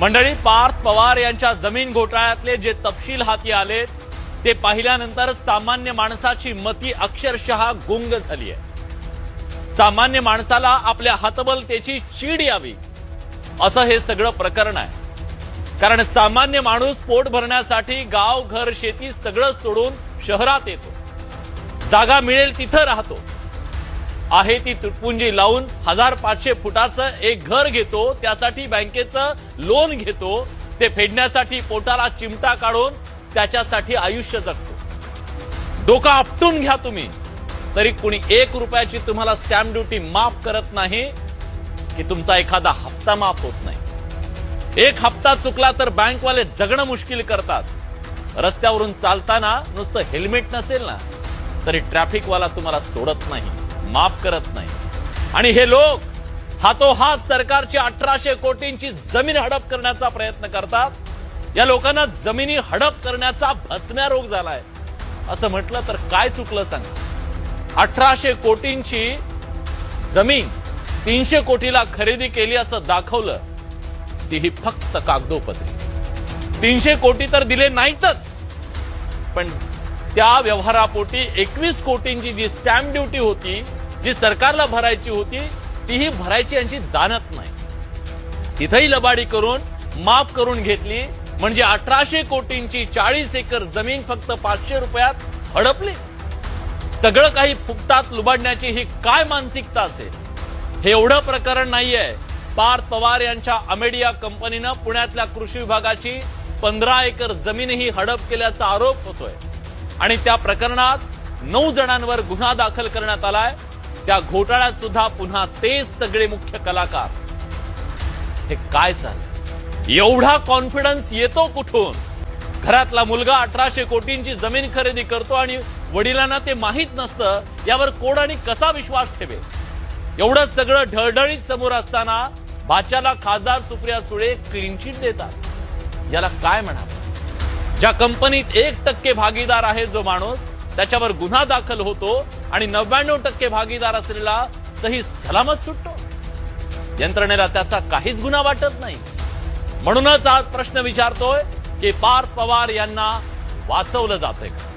मंडळी, पार्थ पवार यांच्या जमीन घोटाळ्यातले जे तपशील हाती आले ते पाहिल्यानंतर सामान्य माणसाची मती अक्षरशः गुंग झाली आहे। सामान्य माणसाला आपल्या हतबलतेची चीड यावी असं हे सगळं प्रकरण आहे। कारण सामान्य माणूस पोट भरण्यासाठी गाव, घर, शेती सगळं सोडून शहरात येतो, जागा मिळेल तिथं राहतो, आहे ती तुटपुंजी लावून 1500 फुटाचं एक घर घेतो, त्यासाठी बँकेचं लोन घेतो, ते फेडण्यासाठी पोटाला चिमटा काढून त्याच्यासाठी आयुष्य जगतो। डोकं आपटून घ्या तुम्ही, तरी कुणी 1 रुपयाची तुम्हाला स्टॅम्प ड्युटी माफ करत नाही की तुमचा एखादा हप्ता माफ होत नाही। एक हप्ता चुकला तर बँकवाले जगणं मुश्किल करतात। रस्त्यावरून चालताना नुसतं हेल्मेट नसेल ना तरी ट्रॅफिकवाला तुम्हाला सोडत नाही, माफ करत नाही। आणि हे लोक हातोहात सरकारची 1800 कोटींची जमीन हडप करण्याचा प्रयत्न करतात। या लोकांना जमिनी हडप करण्याचा भस्म्या रोग झालाय असं म्हटलं तर काय चुकलं सांगा। 1800 कोटींची जमीन 300 कोटीला खरेदी केली असं दाखवलं, तीही फक्त कागदोपत्री। 300 कोटी तर दिले नाहीतच, पण त्या व्यवहारापोटी 21 कोटींची जी स्टॅम्प ड्युटी होती, जी सरकारला भरायची होती, तीही भरायची यांची दानत नाही। तिथेही लबाडी करून माफ करून घेतली, म्हणजे 1800 कोटींची 40 एकर जमीन फक्त 500 रुपयात हडपली। सगळं काही फुकटात लुबाडण्याची ही काय मानसिकता असेल? हे एवढं प्रकरण नाहीये। पार्थ पवार यांच्या अमेडिया कंपनीनं पुण्यातल्या कृषी विभागाची 15 एकर जमीनही हडप केल्याचा आरोप होतोय आणि त्या प्रकरणात 9 जणांवर गुन्हा दाखल करण्यात आलाय। त्या घोटाळ्यात सुद्धा पुन्हा तेच सगळे मुख्य कलाकार। हे काय चाललं? एवढा कॉन्फिडन्स येतो कुठून? घरातला मुलगा 1800 कोटींची जमीन खरेदी करतो आणि वडिलांना ते माहित नसतं, यावर कोण आणि कसा विश्वास ठेवेल? एवढं सगळं ढळढळीत समोर असताना भाच्याला खासदार सुप्रिया सुळे क्लीन चिट देतात। याला काय म्हणावं? ज्या कंपनीत 1% भागीदार आहे जो माणूस, त्याच्यावर गुन्हा दाखल होतो आणि 99% भागीदार असलेला सही सलामत सुटतो। यंत्रणेला त्याचा काहीच गुन्हा वाटत नाही। म्हणूनच आज प्रश्न विचारतोय की पार्थ पवार यांना वाचवलं जातंय का?